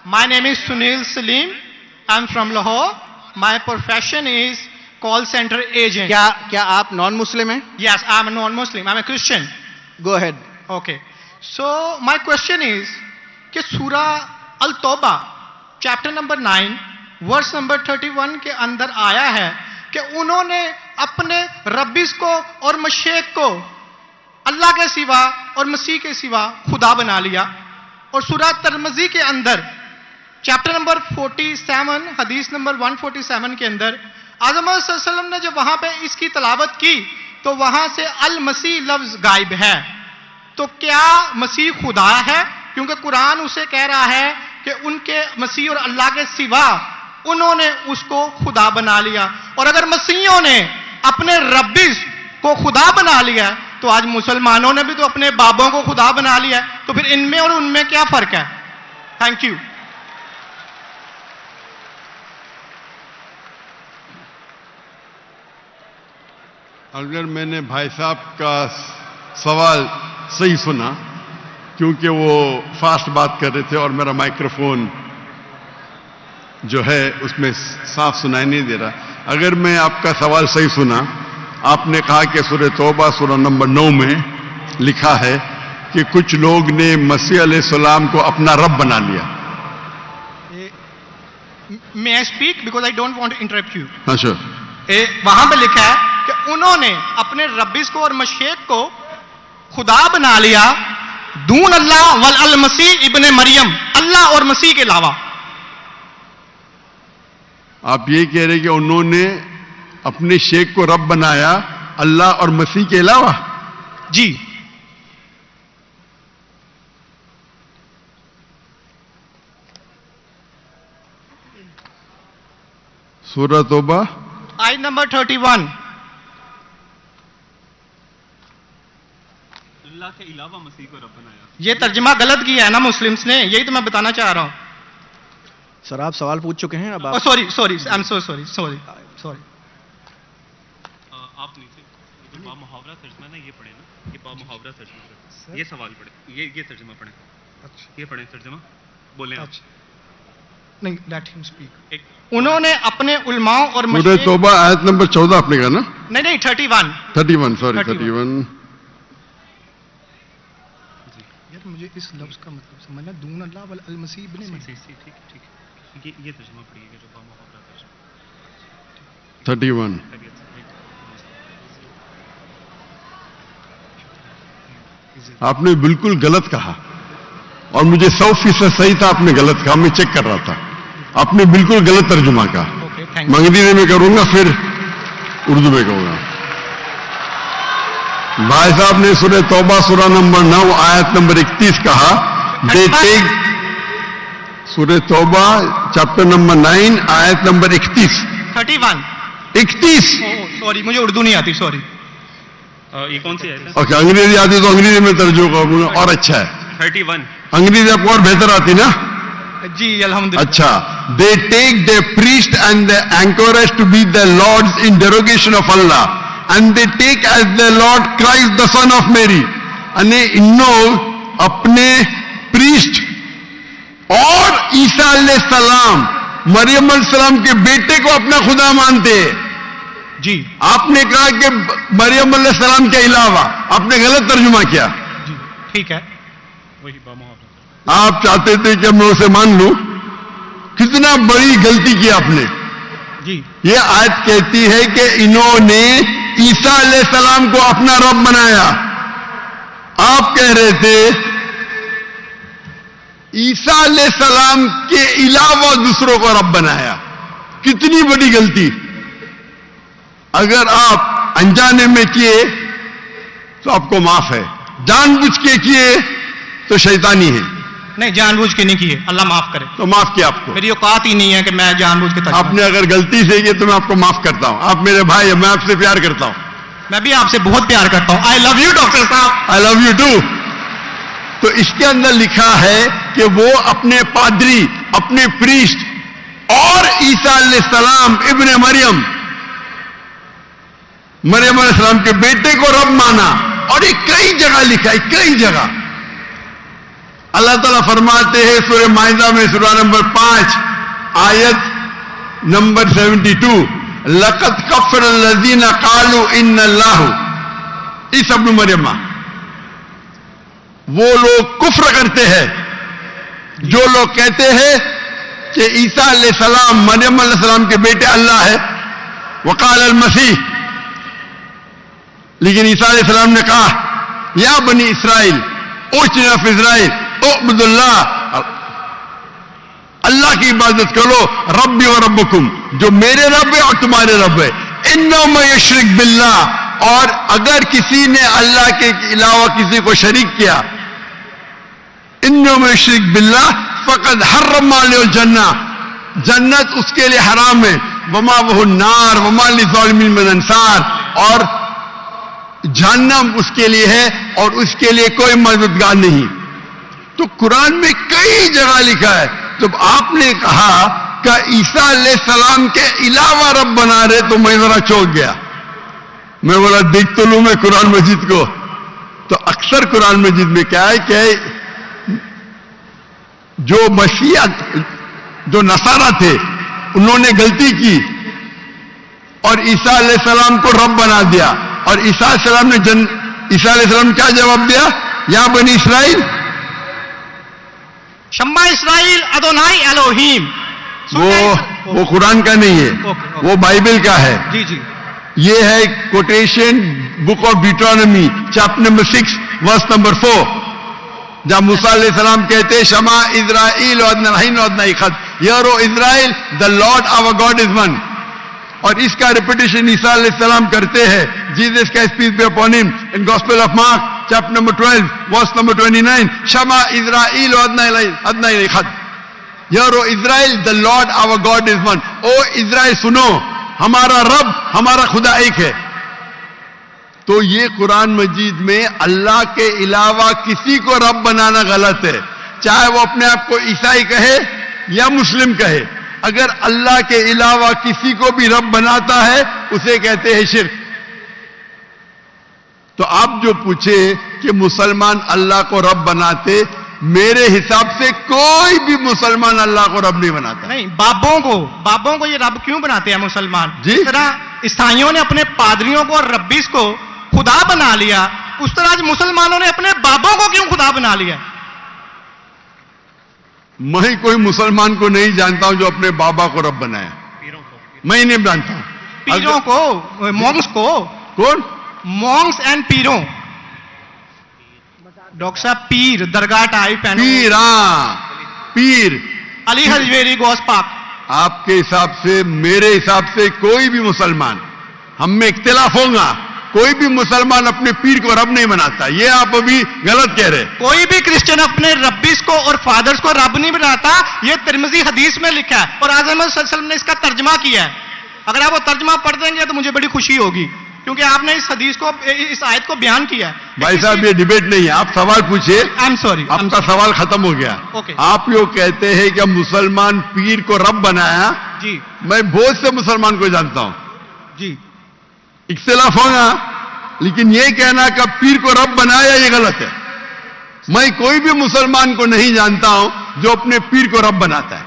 My name is Sunil Salim. I'm from Lahore. My profession is call center agent. کیا آپ نان مسلم ہیں؟ Yes, I'm a non-Muslim. I'm a Christian. Go ahead. Okay. So my question is کہ Surah Al-Tawbah chapter number 9 verse number 31 کے اندر آیا ہے کہ انہوں نے اپنے ربیس کو اور مشیخ کو اللہ کے سوا اور مسیح کے سوا خدا بنا لیا. اور سورہ ترمذی کے اندر چیپٹر نمبر 47 حدیث نمبر 147 کے اندر اعظم صلی اللہ علیہ وسلم نے جب وہاں پہ اس کی تلاوت کی تو وہاں سے المسیح لفظ غائب ہے. تو کیا مسیح خدا ہے؟ کیونکہ قرآن اسے کہہ رہا ہے کہ ان کے مسیح اور اللہ کے سوا انہوں نے اس کو خدا بنا لیا. اور اگر مسیحوں نے اپنے ربیس کو خدا بنا لیا تو آج مسلمانوں نے بھی تو اپنے بابوں کو خدا بنا لیا ہے. تو پھر ان میں اور ان میں کیا فرق ہے؟ Thank you. اگر میں نے بھائی صاحب کا سوال صحیح سنا کیونکہ وہ فاسٹ بات کر رہے تھے اور میرا مائکروفون جو ہے اس میں صاف سنائی نہیں دے رہا. اگر میں آپ کا سوال صحیح سنا آپ نے کہا کہ سورہ توبہ سورہ نمبر 9 میں لکھا ہے کہ کچھ لوگ نے مسیح علیہ السلام کو اپنا رب بنا لیا. May I speak because I don't want to interrupt you. اچھا وہاں پہ لکھا ہے کہ انہوں نے اپنے ربیس کو اور مشیخ کو خدا بنا لیا دون اللہ والمسیح ابن مریم، اللہ اور مسیح کے علاوہ. آپ یہ کہہ رہے کہ انہوں نے اپنے شیخ کو رب بنایا اللہ اور مسیح کے علاوہ؟ جی. سورہ توبہ آیت نمبر 31. اللہ کے علاوہ مسیح کو رب بنایا. یہ ترجمہ غلط کیا ہے نا مسلمس نے، یہی تو میں بتانا چاہ رہا ہوں. سر آپ سوال پوچھ چکے ہیں اب آپ. Sorry I am so sorry. آپ نیچے جو با محاورہ ترجمہ نا یہ پڑھیں نا، یہ با محاورہ ترجمہ، یہ سوال پڑھیں، یہ ترجمہ پڑھیں. اچھا یہ پڑھیں ترجمہ بولیں آپ. نہیں، لیٹ ہم اسپیک. انہوں نے اپنے علماء اور سورہ توبہ آیت نمبر 14 آپ نے کہا نا؟ نہیں 31. 31 سوری 31. یار مجھے اس لفظ کا مطلب سمجھنا، دون اللہ والمسیح ابن مریم. ٹھیک یہ ترجمہ پڑھیے گا جو با محاورہ ترجمہ. 31 آپ نے بالکل غلط کہا اور مجھے 100% صحیح تھا. آپ نے غلط کہا، میں چیک کر رہا تھا. آپ نے بالکل غلط ترجمہ کہا. انگریزی میں کروں گا پھر اردو میں کہوں گا. بھائی صاحب نے سورہ توبہ سورہ نمبر 9 آیت نمبر 31 کہا. دے ٹیک سورہ توبہ چیپٹر نمبر 9 آیت نمبر 31. 31 سوری مجھے اردو نہیں آتی، سوری. یہ کون سی ہے؟ اوکے انگریزی آتی تو انگریزی میں ترجمہ کروں گا اور اچھا ہے. 31 انگریزی آپ کو اور بہتر آتی نا؟ جی الحمدللہ. اچھا. They take their priest and the anchorage to be their lords in derogation of Allah and they take as their Lord Christ the son of Mary. અને ઇન્નો اپنے پریسٹ اور عیسیٰ علیہ السلام مریم علیہ السلام کے بیٹے کو اپنا خدا مانتے ہیں. جی آپ نے کہا کہ مریم علیہ السلام کے علاوہ، آپ نے غلط ترجمہ کیا. جی ٹھیک ہے. وہی با محاورہ. آپ چاہتے تھے کہ میں اسے مان لوں. کتنا بڑی غلطی کی آپ نے. جی یہ آیت کہتی ہے کہ انہوں نے عیسیٰ علیہ السلام کو اپنا رب بنایا. آپ کہہ رہے تھے عیسیٰ علیہ السلام کے علاوہ دوسروں کو رب بنایا. کتنی بڑی غلطی. اگر آپ انجانے میں کیے تو آپ کو معاف ہے، جان بوجھ کے کیے تو شیطانی ہے. نہیں جان بوجھ کے نہیں کیے، اللہ معاف کرے. تو معاف کیا آپ کو. میری اوقات ہی نہیں ہے کہ میں جان بوجھ کے آپ نے اگر غلطی سے کی تو میں آپ کو معاف کرتا ہوں. آپ میرے بھائی ہیں، میں آپ سے پیار کرتا ہوں. میں بھی آپ سے بہت پیار کرتا ہوں. آئی لو یو ڈاکٹر صاحب. آئی لو یو ٹو. تو اس کے اندر لکھا ہے کہ وہ اپنے پادری، اپنے پریسٹ اور عیسیٰ علیہ السلام ابن مریم علیہ السلام کے بیٹے کو رب مانا. اور یہ کئی جگہ لکھا ہے، کئی جگہ. अल्लाह ताला फरमाते हैं सूरह माइदा में सूरह नंबर 5 आयत नंबर 72, लक़द कफ़र अल्लज़ीना क़ालू इन्नल्लाहु, ईसा इब्न मरियम, वो लोग कुफ्र करते हैं जो लोग कहते हैं कि ईसा अलैहिस्सलाम मरियम अलैहिस्सलाम के बेटे अल्लाह है। वक़ाल अल-मसीह, लेकिन ईसा अलैहिस्सलाम ने कहा, या बनी इसराइल उजना फी इज़राइल उअब्दुल्लाह, अल्लाह की इबादत करो, रब्बी व रब्बुकुम, जो मेरे रब है और तुम्हारे रब है। इन्नहु मन युश्रिक बिल्लाह, और अगर किसी ने अल्लाह के अलावा किसी को शरीक किया, इन्नहु मन युश्रिक बिल्लाह फ़क़द हर्रम अलैहिल जन्नह, जन्नत उसके लिए हराम है, वमा वहु नार वमा लिज़ालिमीन मिन अंसार, और जहन्नम उसके लिए है और उसके लिए कोई मददगार नहीं। तो कुरान में कई जगह लिखा है। जब आपने कहा कि ईसा अलैहिस्सलाम के अलावा रब बना रहे, तो मैं जरा चौंक गया। मैं बोला देख तो लूं मैं कुरान मजीद को। तो अक्सर कुरान मजीद में क्या है कि जो मसीहत, जो नसारा थे, उन्होंने गलती की और ईसा अलैहिस्सलाम को रब बना दिया, और ईसा अलैहिस्सलाम ने ईसा अलैहिस्सलाम क्या जवाब दिया, या बनी इसराइल, शम्मा इसराइल अदोनाई एलोहीम। वो कुरान का नहीं है, वो बाइबल का है। जी जी, ये है quotation book of Deuteronomy chapter number 6 verse number 4, जहां मूसा अलैहिस्सलाम कहते हैं शमा इज़राइल वअदना इखद, hear O Israel the Lord our God is one. और इसका रिपीटेशन ईसा अलैहिस्सलाम करते हैं, जीसस का peace be upon him, in gospel of Mark chapter number 12 verse number 29, शमा इज़राइल वअदना इखद, hear O Israel the Lord our God is one. O Israel सुनो, हमारा रब, हमारा खुदा एक है। तो ये कुरान मजीद में अल्लाह के अलावा किसी को रब बनाना गलत है, चाहे वो अपने आप को ईसाई कहे या मुस्लिम कहे। अगर अल्लाह के अलावा किसी को भी रब बनाता है, उसे कहते हैं शिर्क। तो आप जो पूछे कि मुसलमान अल्लाह को रब बनाते, मेरे हिसाब से कोई भी मुसलमान अल्लाह को रब नहीं बनाता। नहीं, बाबों को ये रब क्यों बनाते हैं मुसलमान? जी? जिस तरह ईसाइयों ने अपने पादरियों को और रब्बीस को खुदा बना लिया, उस तरह आज मुसलमानों ने अपने बाबों को क्यों खुदा बना लिया? मैं कोई मुसलमान को नहीं जानता हूं जो अपने बाबा को रब बनाया, मैं नहीं जानता हूं। पीरों को, मॉन्क्स को। कौन? Monks and पीरों। डॉक्टर साहब, पीर दरगाह टाइप है। पीर, पीर अली हजवेरी गौस पाक। आपके हिसाब से, मेरे हिसाब से कोई भी मुसलमान, हम में इख्तिलाफ होगा, कोई भी मुसलमान अपने पीर को रब नहीं बनाता। ये आप अभी गलत कह रहे हैं। कोई भी क्रिश्चियन अपने रब्बिस को और फादर्स को रब नहीं बनाता, ये तिरमिज़ी हदीस में लिखा है और आज़म सल्लल्लाहु अलैहि वसल्लम ने इसका तर्जमा किया है। अगर आप वो तर्जमा पढ़ देंगे तो मुझे बड़ी खुशी होगी, क्योंकि आपने इस हदीस को, इस आयत को बयान किया है। भाई साहब, ये डिबेट नहीं है, आप सवाल पूछिए। आई एम सॉरी, आपका सवाल खत्म हो गया। ओके। आप यो कहते हैं कि मुसलमान पीर को रब बनाया। जी मैं बहुत से मुसलमान को जानता हूं, जी, इख्तिलाफ होगा, लेकिन ये कहना कि पीर को रब बनाया, ये गलत है। मैं कोई भी मुसलमान को नहीं जानता हूं जो अपने पीर को रब बनाता है।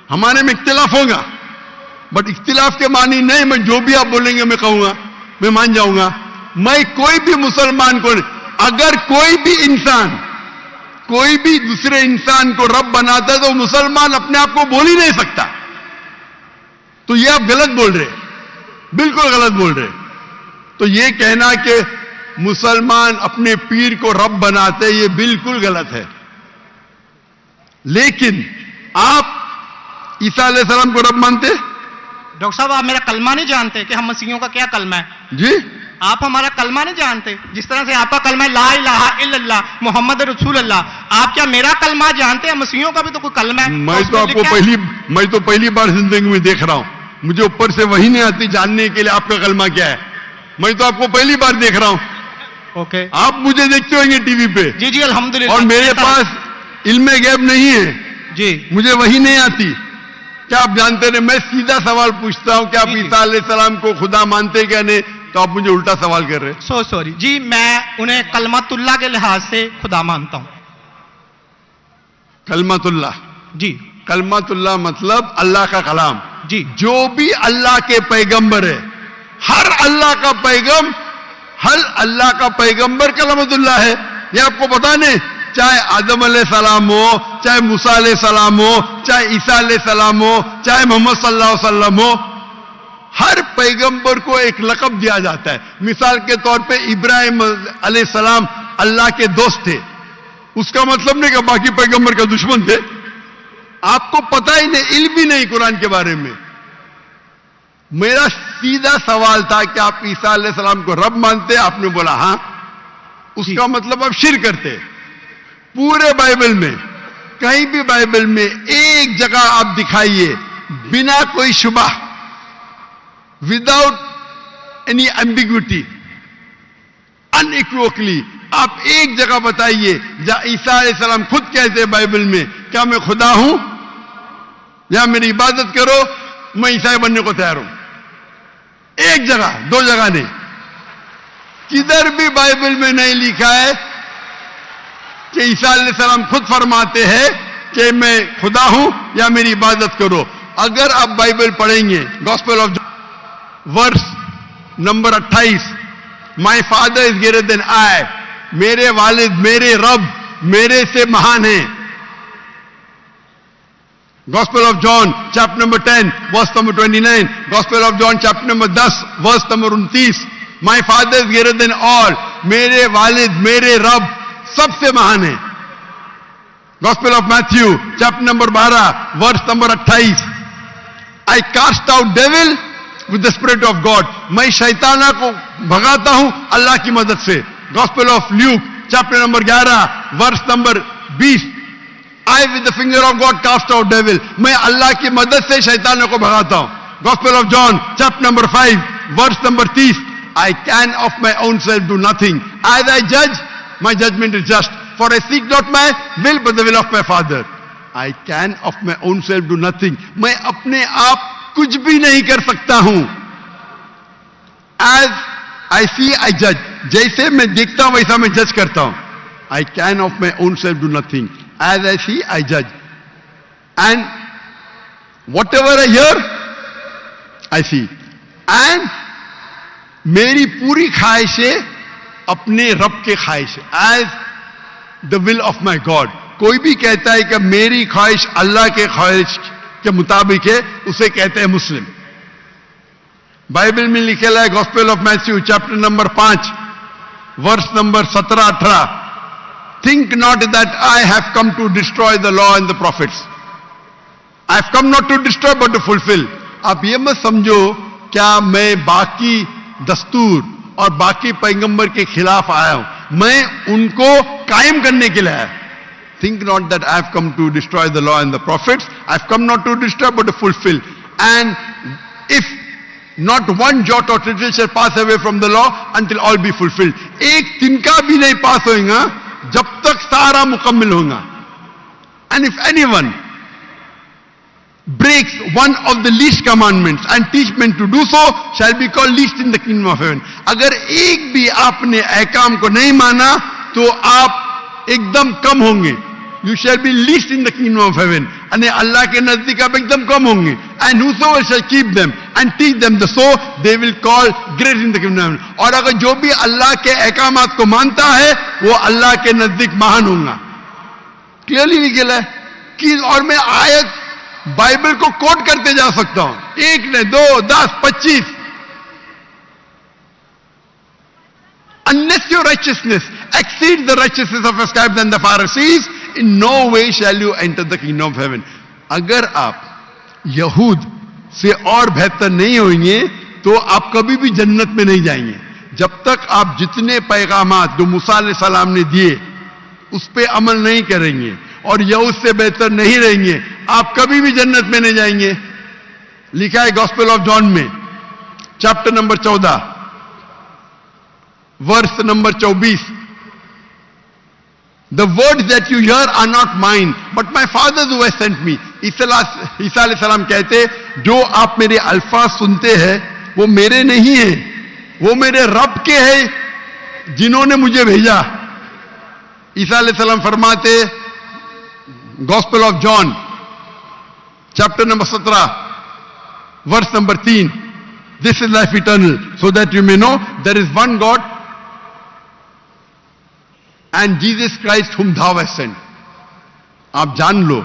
हमारे में इख्तिलाफ होगा, बट इख्तिलाफ के मानी नहीं, मैं जो भी आप बोलेंगे मैं कहूंगा, मैं मान जाऊंगा। मैं कोई भी मुसलमान को, अगर कोई भी इंसान कोई भी दूसरे इंसान को रब बनाता है तो मुसलमान अपने आप को बोल ही नहीं सकता। तो ये आप गलत बोल रहे, बिल्कुल गलत बोल रहे। तो ये कहना कि मुसलमान अपने पीर को रब बनाते, ये बिल्कुल गलत है। लेकिन आप ईसा अलैहिस्सलाम को रब मानते? डॉक्टर साहब, आप मेरा कलमा नहीं जानते कि हम मसीहियों का क्या कलमा है? जी, आप हमारा कलमा नहीं जानते। जिस तरह से आपका कलमा है ला इलाहा इल्लल्लाह मोहम्मद रसूल अल्लाह, आप क्या मेरा कलमा जानते हैं? मसीहियों का भी तो कोई कलमा है। मैं तो पहली बार जिंदगी में देख रहा हूं। मुझे ऊपर से वही नहीं आती जानने के लिए आपका कलमा क्या है। मैं तो आपको पहली बार देख रहा हूं। ओके। आप मुझे देखते होंगे टीवी पे। जी जी, अल्हम्दुलिल्लाह। और मेरे पास इल्मे गैब नहीं है जी, मुझे वही नहीं आती। क्या आप जानते नहीं? मैं सीधा सवाल पूछता हूं कि आप ईसा अलैहिस्सलाम को खुदा मानते क्या नहीं, तो आप मुझे उल्टा सवाल कर रहे हैं। सो सॉरी जी, मैं उन्हें कलमतुल्लाह के लिहाज से खुदा मानता हूं। कलमत अल्लाह, जी कलमत अल्लाह मतलब अल्लाह का कलाम। जी जो भी अल्लाह के पैगंबर है, हर अल्लाह का पैगंबर कलमतुल्लाह है। ये आपको पता नहीं, चाहे आदम अलैहिस्सलाम हो, चाहे मूसा अलैहिस्सलाम हो, चाहे ईसा अलैहिस्सलाम हो, चाहे मोहम्मद सल्लल्लाहु अलैहि वसल्लम हो, हर पैगंबर को एक लक़ब दिया जाता है। मिसाल के तौर पे इब्राहिम अलैहिस्सलाम अल्लाह के दोस्त थे, उसका मतलब नहीं कि बाकी पैगंबर का दुश्मन थे। आपको पता ही नहीं, इल्म भी नहीं कुरान के बारे में। मेरा सीधा सवाल था कि आप ईसा अलैहिस्सलाम को रब मानते? आपने बोला हां। उसका मतलब आप शिर्क करते। पूरे बाइबल में, कहीं भी बाइबल में एक जगह आप दिखाइए बिना कोई शुबह, विदाउट एनी एम्बिग्विटी, अनइक्विवोकली, आप एक जगह बताइए जहां ईसा अलैहिस्सलाम खुद कहते हैं बाइबल में, क्या मैं खुदा हूं या मेरी इबादत करो, मैं ईसाई बनने को तैयार हूं। एक जगह, दो जगह नहीं, किधर भी बाइबल में नहीं लिखा है कि ईसा अलैहिस्सलाम खुद फरमाते हैं कि मैं खुदा हूं या मेरी इबादत करो। अगर आप बाइबल पढ़ेंगे, gospel of verse number 28, my father is greater than I, मेरे वालिद, मेरे रब मेरे से महान हैं। Gospel of John chapter number 10 verse number 29, gospel of John chapter number 10 verse number 29, my father is greater than all, मेरे वालिद, मेरे रब सबसे महान है। Gospel of Matthew chapter number 12 verse number 28, I cast out devil with the spirit of God, मैं शैताना को भगाता हूं अल्लाह की मदद से। Gospel of Luke chapter number 11 verse number 20, I with the finger of God cast out devil, मैं अल्लाह की मदद से शैतानों को भगाता हूं। Gospel of John chapter number 5 verse number 30, I can of my own self do nothing, as I जज my judgement is just, for I seek not my will but the will of my father. I can of my own self do nothing, मैं अपने आप कुछ भी नहीं कर सकता हूं। एज आई सी आई जज, जैसे मैं देखता हूं वैसा मैं जज करता हूं। I can of my own self do nothing, as I see I जज, and whatever I hear I see, and मेरी पूरी ख्वाहिशें अपने रब के ख्वाहिश, as the will of my God. कोई भी कहता है कि मेरी ख्वाहिश अल्लाह के ख्वाहिश के मुताबिक है, उसे कहते हैं मुस्लिम। बाइबल में लिखेला है gospel of Matthew chapter number 5 verse number 17-18, think not that I have come to destroy the law and the prophets, I have come not to destroy but to fulfil. आप ये मत समझो क्या मैं बाकी दस्तूर और बाकी पैगंबर के खिलाफ आया हूं, मैं उनको कायम करने के लिए आया। Think not that I have come to destroy the law and the prophets. I have come not to destroy but to fulfill. And if not one jot or tittle shall pass away from the law until all be fulfilled. एक तिनका भी नहीं पास होगा जब तक सारा मुकम्मल होगा. And if anyone breaks one of the least commandments and teach men to do so shall be called least in the kingdom of heaven. अगर एक भी आपने अहकाम को नहीं माना तो आप एकदम कम होंगे. You shall be least in the kingdom of heaven. यानी अल्लाह के नजदीक आप एकदम कम होंगे. And whosoever shall keep them and teach them the so they will call great in the kingdom of heaven. और अगर जो भी अल्लाह के अहकामात को मानता है वो अल्लाह के नजदीक महान होगा. क्लियरली लिखा है कि और मैं आयत बाइबल को कोट करते जा सकता हूं, एक ने 2, 10, 25. Unless your righteousness exceeds the righteousness of the scribes and the Pharisees, in no way shall you enter the kingdom of heaven. अगर आप यहूद से और बेहतर नहीं होंगे तो आप कभी भी जन्नत में नहीं जाएंगे. जब तक आप जितने पैगामात जो मूसा अलैहिस्सलाम ने दिए उस पे अमल नहीं करेंगे और यहूद से बेहतर नहीं रहेंगे, आप कभी भी जन्नत में नहीं जाएंगे. लिखा है गॉस्पेल ऑफ जॉन में chapter number 14 verse number 24, The words that you hear are not mine, but my Father who has sent me. ईसा अलैहिस्सलाम कहते जो आप मेरे अल्फाज सुनते हैं वो मेरे नहीं है, वो मेरे रब के हैं जिन्होंने मुझे भेजा. ईसा अलैहिस्सलाम फरमाते Gospel of John, chapter number 17, verse number 3. This is life eternal, so that you may know there is one God and Jesus Christ whom thou hast sent. आप जान लो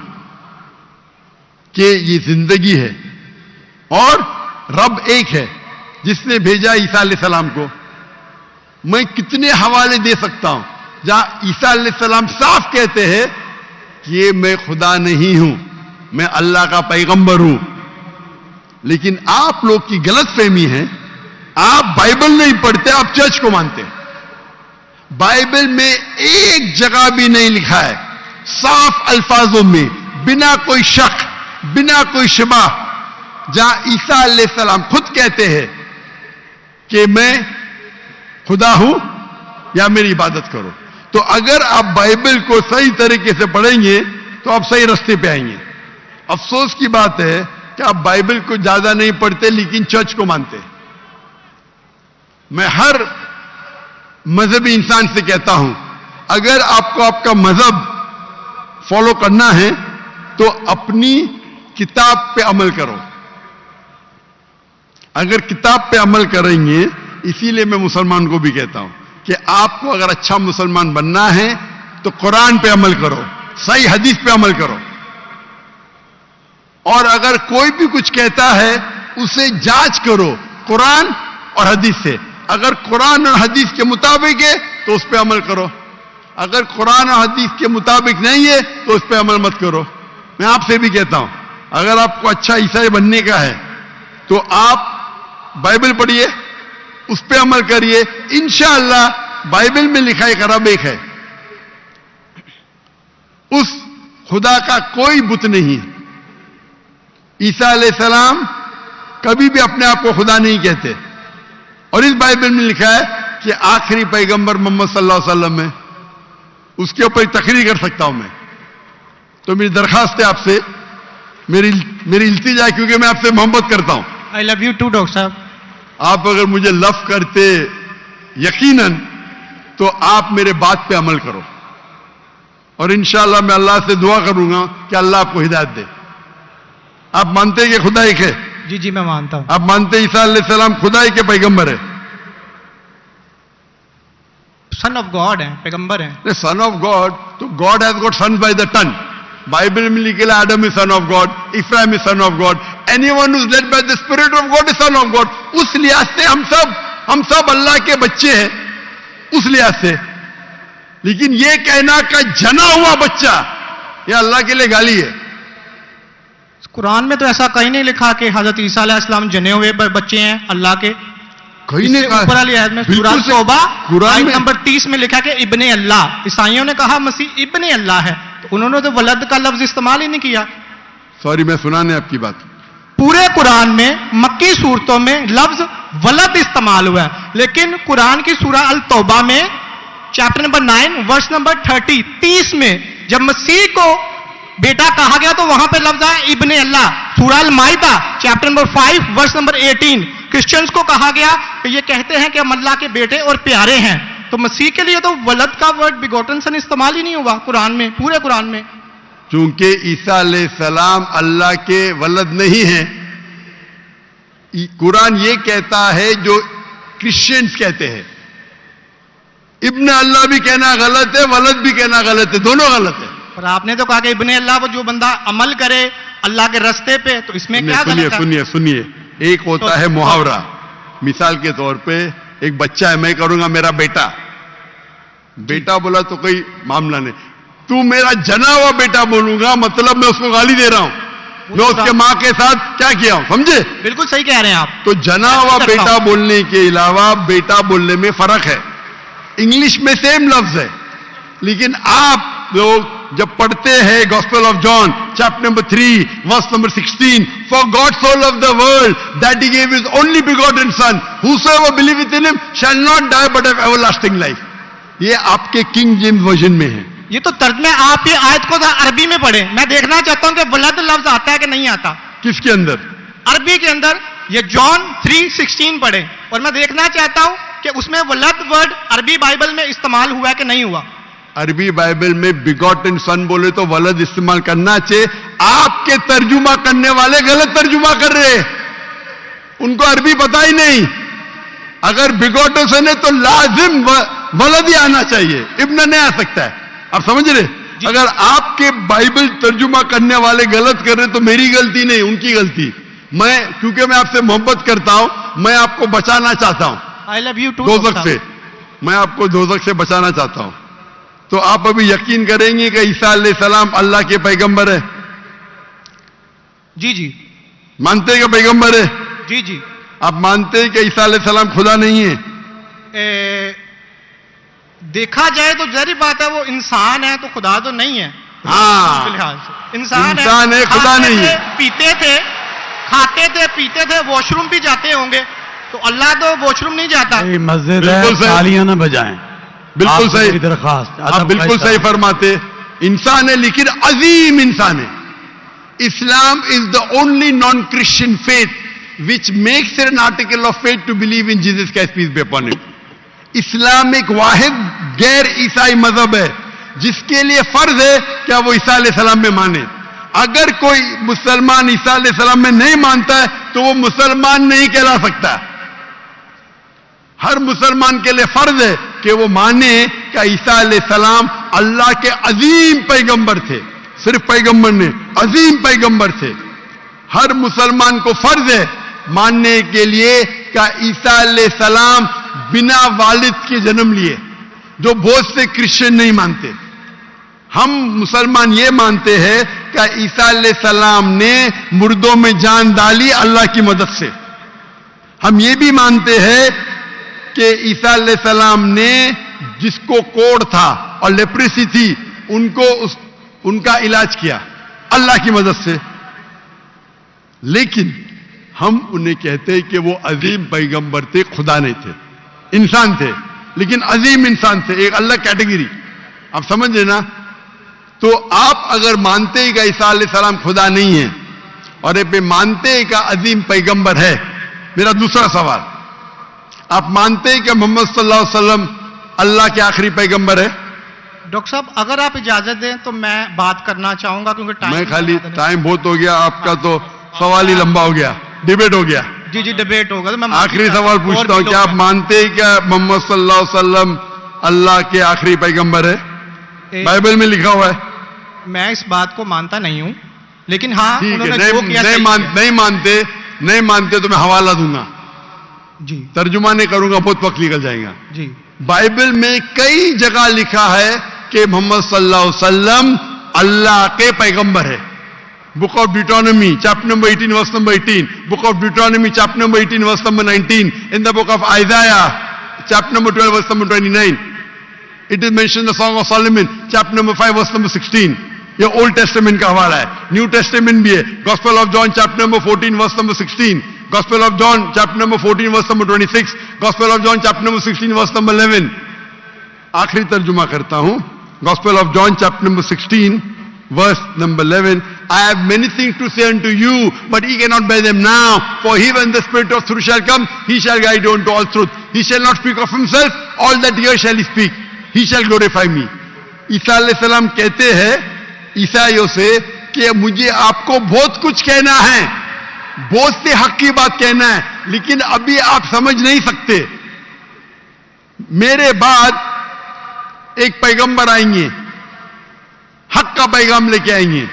कि ये जिंदगी है और रब एक है जिसने भेजा ईसा अलैहिस्सलाम को. मैं कितने हवाले दे सकता हूं जहां ईसा अलैहिस्सलाम साफ कहते हैं कि ये मैं खुदा नहीं हूं, मैं अल्लाह का पैगंबर हूं. लेकिन आप लोग की गलत फहमी है, आप बाइबल नहीं पढ़ते, आप चर्च को मानते हैं. बाइबल में एक जगह भी नहीं लिखा है साफ अल्फाजों में, बिना कोई शक, बिना कोई शिबा, जहां ईसा अलैहिस्सलाम खुद कहते हैं कि मैं खुदा हूं या मेरी इबादत करो. तो अगर आप बाइबल को सही तरीके से पढ़ेंगे तो आप सही रास्ते पे आएंगे. अफसोस की बात है कि आप बाइबल को ज्यादा नहीं पढ़ते लेकिन चर्च को मानते. मैं हर मजहबी इंसान से कहता हूं, अगर आपको आपका मजहब फॉलो करना है तो अपनी किताब पे अमल करो. अगर किताब पे अमल करेंगे, इसीलिए मैं मुसलमान को भी कहता हूं कि आपको अगर अच्छा मुसलमान बनना है तो कुरान पे अमल करो, सही हदीस पे अमल करो. और अगर कोई भी कुछ कहता है उसे जांच करो कुरान और हदीस से. अगर कुरान और हदीस के मुताबिक है तो उस पर अमल करो, अगर कुरान और हदीस के मुताबिक नहीं है तो उस पर अमल मत करो. मैं आपसे भी कहता हूं, अगर आपको अच्छा ईसाई बनने का है तो आप बाइबल पढ़िए, उस पर अमल करिए. इंशाअल्लाह बाइबल में लिखा एक रब एक है, उस खुदा का कोई बुत नहीं है. ईसा अलैहिस्सलाम कभी भी अपने आप को खुदा नहीं कहते. और इस बाइबल में लिखा है कि आखिरी पैगंबर मोहम्मद सल्लल्लाहु अलैहि वसल्लम है. उसके ऊपर तकरीर कर सकता हूं मैं. तो मेरी दरखास्त है आपसे, मेरी इल्तिजा है, क्योंकि मैं आपसे मोहब्बत करता हूं. I love you too doctor साहब. आप अगर मुझे लव करते यकीनन तो आप मेरे बात पे अमल करो. और इंशाअल्लाह मैं अल्लाह से दुआ करूंगा कि अल्लाह आपको हिदायत दे. आप मानते हैं कि खुदा एक है? जी जी मैं मानता हूं. आप मानते हैं ईसा अलैहिस्सलाम खुदा ही के पैगंबर है? सन ऑफ गॉड है, पैगंबर है. सन ऑफ गॉड, तो God has got sons by the ton. Bible में लिखे Adam is son of God, Ibrahim is son of God, anyone who is led by the spirit of God is son of God. उस लिहाज से हम सब अल्लाह के बच्चे हैं, उस लिहाज से. लेकिन यह कहना का जना हुआ बच्चा, यह अल्लाह के लिए गाली है. कुरान में तो ऐसा कहीं नहीं लिखा कि हजरत ईसा अलैहिस्सलाम जने हुए बच्चे हैं अल्लाह के. कहीं नहीं कहा. ऊपर वाली आयत में सूरह तौबा आयत नंबर 30 में लिखा कि इब्ने अल्लाह. ईसाइयों ने कहा मसीह इब्ने अल्लाह है, तो उन्होंने तो वलद का लफ्ज इस्तेमाल ही नहीं किया. सॉरी, मैं सुनाने आपकी बात. पूरे कुरान में मक्की सूरतों में लफ्ज वलद इस्तेमाल हुआ है, लेकिन कुरान की सूरह अल तौबा में चैप्टर नंबर 9 वर्स नंबर 30 में जब मसीह को बेटा कहा गया तो वहां पे लफ्ज आया इब्ने अल्लाह. सूरह अल माइदा chapter number 5 verse number 18 Christians को कहा गया कि ये कहते हैं कि हम अल्लाह के बेटे और प्यारे हैं. तो मसीह के लिए तो वलद का वर्ड बिगोटन सन इस्तेमाल ही नहीं हुआ कुरान में, पूरे कुरान में. चूंकि ईसा अलैहिस्सलाम अल्लाह के वलद नहीं है, कुरान ये कहता है जो क्रिश्चियंस कहते हैं. इब्ने अल्लाह भी कहना गलत है, वलद भी कहना गलत है, दोनों गलत है. और आपने तो कहा कि इब्ने अल्लाह वो जो बंदा अमल करे अल्लाह के रास्ते पे, तो इसमें क्या गलत है? सुनिए, एक होता है मुहावरा. मिसाल के तौर पे एक बच्चा है, मैं करूंगा मेरा बेटा. बेटा बोला तो कोई मामला नहीं. तू मेरा जना हुआ बेटा बोलूंगा मतलब मैं उसको गाली दे रहा हूं. मैं उसके मां के साथ क्या किया हूं, समझे? बिल्कुल सही कह रहे हैं आप. तो जना हुआ बेटा बोलने के अलावा बेटा बोलने में फर्क है. इंग्लिश में सेम लफ्ज है, लेकिन आप लोग जब पढ़ते हैं gospel of John chapter number 3 verse number 16, for God so loved the world that he gave his only begotten son, whosoever बिलीवeth in him shall not die but have everlasting life. ये आपके किंग जेम्स वर्जन में है. ये तो तर्जमे आप ये आयत को अरबी में पढ़े. मैं देखना चाहता हूं कि वलद लफ्ज आता है कि नहीं आता. किसके अंदर? अरबी के अंदर. ये जॉन 3:16 पढ़े और मैं देखना चाहता हूं कि उसमें वलद वर्ड अरबी बाइबल में इस्तेमाल हुआ है कि नहीं हुआ. अरबी बाइबल में बिगॉटन सन बोले तो वलद इस्तेमाल करना चाहिए. आपके तर्जुमा करने वाले गलत तर्जुमा कर रहे हैं, उनको अरबी पता ही नहीं. अगर बिगॉटन सन है तो लाजिम वलद ही आना चाहिए, इब्न नहीं आ सकता है. आप समझ रहे? अगर आपके बाइबल तर्जुमा करने वाले गलत कर रहे तो मेरी गलती नहीं, उनकी गलती. क्योंकि मैं आपसे मोहब्बत करता हूं, मैं आपको बचाना चाहता हूं आई लव यू टू. दोजख से. मैं आपको दोजख से बचाना चाहता हूं. तो आप अभी यकीन करेंगे कि ईसा अलैहिस्सलाम अल्लाह के पैगंबर है? जी जी मानते हैं कि पैगंबर है? जी जी. आप मानते हैं कि ईसा अलैहिस्सलाम खुदा नहीं है? देखा जाए तो जहरी बात है, वो इंसान है तो खुदा तो नहीं है. हाँ, फिलहाल से इंसान है, खुदा नहीं है. पीते थे, खाते थे, पीते थे, वॉशरूम भी जाते होंगे, तो अल्लाह तो वॉशरूम नहीं जाता. मस्जिद है, तालियां ना बजाएं. बिल्कुल सही दरखास्त. आप बिल्कुल सही फरमाते. इंसान है लेकिन अजीम इंसान है. Islam is the only non Christian faith which makes an article of faith to believe in Jesus Christ peace be upon him. इस्लाम एक वाहिद गैर ईसाई मजहब है जिसके लिए फर्ज है क्या वो ईसा अलैहिस्सलाम में माने. अगर कोई मुसलमान ईसा अलैहिस्सलाम में नहीं मानता है तो वो मुसलमान नहीं कहला सकता. हर मुसलमान के लिए फर्ज है कि वो माने कि ईसा अलैहिस्सलाम अल्लाह के अजीम पैगंबर थे. सिर्फ पैगंबर ने, अजीम पैगंबर थे. हर मुसलमान को फर्ज है मानने के लिए कि ईसा अलैहिस्सलाम बिना वालिद के जन्म लिए, जो बहुत से क्रिश्चियन नहीं मानते. हम मुसलमान ये मानते हैं कि ईसा अलैहिस्सलाम ने मुर्दों में जान डाली अल्लाह की मदद से. हम ये भी मानते हैं कि ईसा अलैहिस्सलाम ने जिसको कोढ़ था और लेप्रेसी थी उनका इलाज किया अल्लाह की मदद से. लेकिन हम उन्हें कहते हैं कि वो अजीम पैगंबर थे, खुदा नहीं थे, इंसान थे, लेकिन अजीम इंसान थे, एक अलग कैटेगरी. आप समझ रहे ना? तो आप अगर मानते हैं कि ईसा अलैहिस्सलाम खुदा नहीं है और ये मानते हैं कि अजीम पैगंबर है, मेरा दूसरा सवाल, आप मानते हैं कि मोहम्मद सल्लल्लाहु अलैहि वसल्लम अल्लाह के आखिरी पैगंबर है? डॉक्टर साहब अगर आप इजाजत दें तो मैं बात करना चाहूंगा, क्योंकि मैं खाली टाइम बहुत हो गया, आपका तो सवाल ही लंबा हो गया, डिबेट हो गया. जी जी डिबेट होगा. तो मैं आखिरी सवाल पूछता हूं, क्या आप मानते हैं क्या मोहम्मद सल्लल्लाहु अलैहि वसल्लम अल्लाह के आखिरी पैगंबर है? बाइबल में लिखा हुआ है. मैं इस बात को मानता नहीं हूं, लेकिन हाँ ठीक है. उन्होंने जो किया सही किया. नहीं मानते तो मैं हवाला दूंगा जी. तर्जुमा नहीं करूंगा, बहुत वक्त निकल जाएगा. जी. बाइबल में कई जगह लिखा है कि मोहम्मद सल्लल्लाहु अलैहि वसल्लम अल्लाह के पैगंबर है. Book of Deuteronomy chapter number 18 verse number 18, book of Deuteronomy chapter number 18 verse number 19, in the book of Isaiah chapter number 12 verse number 29, it is mention the song of Solomon chapter number 5 verse number 16. ये old testament का हवाला है. New Testament भी है. Gospel of John chapter number 14 verse number 16, gospel of John chapter number 14 verse number 26, gospel of John chapter number 16 verse number 11. आखिरी तर्जुमा करता हूं. Gospel of John chapter number 16 verse number 11, I have many things to say unto you, but ye cannot bear them now. For he, when the Spirit of truth shall come, he shall guide you unto all truth. He shall not speak of himself, all that here shall he speak. He shall glorify me. ईसा अलैहिस्सलाम कहते हैं ईसाइयों से कि मुझे आपको बहुत कुछ कहना है, बहुत से हक की बात कहना है, लेकिन अभी आप समझ नहीं सकते. मेरे बाद एक पैगंबर आएंगे, हक का पैगाम लेके आएंगे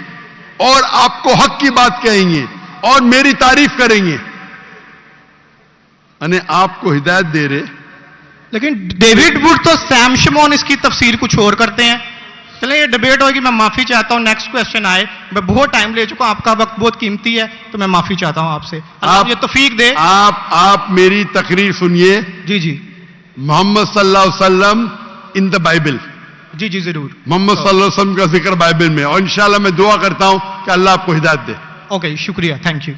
और आपको हक की बात कहेंगे और मेरी तारीफ करेंगे. अने आपको हिदायत दे रहे. लेकिन डेविड वुड तो सैम शमोन इसकी तफसीर कुछ और करते हैं. चलिए ये डिबेट होगी, मैं माफी चाहता हूं. नेक्स्ट क्वेश्चन आए. मैं बहुत टाइम ले चुका हूं, आपका वक्त बहुत कीमती है, तो मैं माफी चाहता हूं आपसे. आप ये तौफीक दे. आप मेरी तकरीर सुनिए. जी जी. मोहम्मद सल्लल्लाहु अलैहि वसल्लम इन द बाइबल. जी जी जरूर. मोहम्मद सल्लल्लाहु अलैहि वसल्लम का जिक्र बाइबल में, और इंशाल्लाह मैं दुआ करता हूं कि अल्लाह आपको हिदायत दे. ओके शुक्रिया, थैंक यू.